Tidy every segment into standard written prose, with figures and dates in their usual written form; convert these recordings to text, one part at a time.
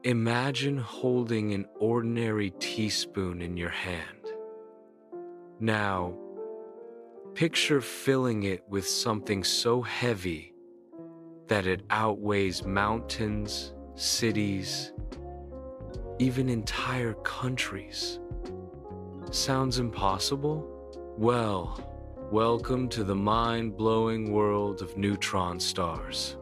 Imagine holding an ordinary teaspoon in your hand. Now, picture filling it with something so heavy that it outweighs mountains, cities, even entire countries. Sounds impossible? Well, welcome to the mind-blowing world of neutron stars.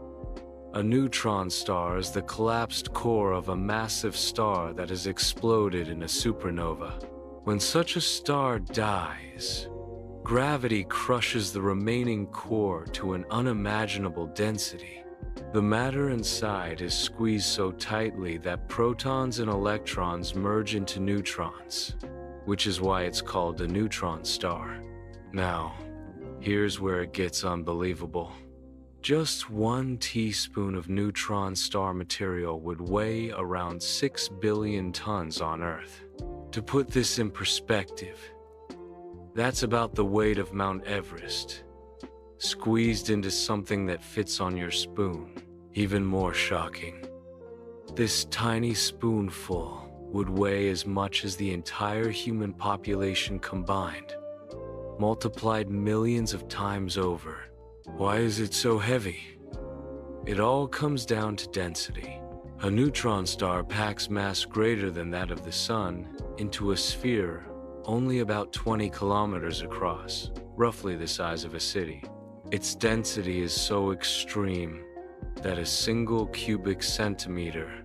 A neutron star is the collapsed core of a massive star that has exploded in a supernova. When such a star dies, gravity crushes the remaining core to an unimaginable density. The matter inside is squeezed so tightly that protons and electrons merge into neutrons, which is why it's called a neutron star. Now, here's where it gets unbelievable. Just 1 teaspoon of neutron star material would weigh around 6 billion tons on Earth. To put this in perspective, that's about the weight of Mount Everest, squeezed into something that fits on your spoon. Even more shocking, this tiny spoonful would weigh as much as the entire human population combined, multiplied millions of times over. Why is it so heavy? It all comes down to density. A neutron star packs mass greater than that of the Sun into a sphere only about 20 kilometers across, roughly the size of a city. Its density is so extreme that a single cubic centimeter,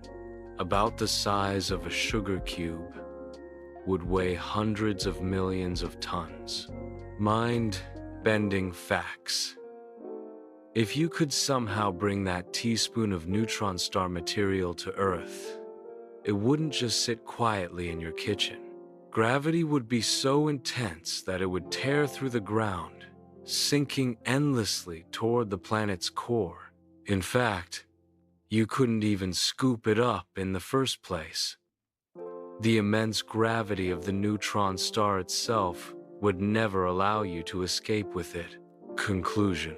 about the size of a sugar cube, would weigh hundreds of millions of tons. Mind-bending facts. If you could somehow bring that teaspoon of neutron star material to Earth, it wouldn't just sit quietly in your kitchen. Gravity would be so intense that it would tear through the ground, sinking endlessly toward the planet's core. In fact, you couldn't even scoop it up in the first place. The immense gravity of the neutron star itself would never allow you to escape with it. Conclusion.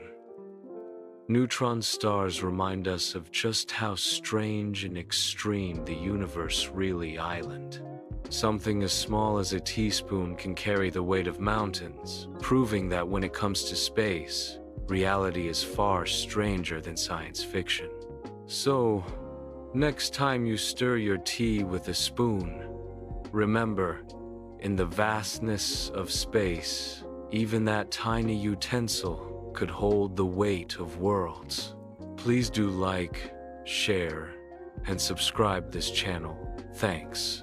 Neutron stars remind us of just how strange and extreme the universe really island. Something as small as a teaspoon can carry the weight of mountains, proving that when it comes to space, reality is far stranger than science fiction. So, next time you stir your tea with a spoon, remember, in the vastness of space, even that tiny utensil could hold the weight of worlds. Please do like, share, and subscribe this channel. Thanks.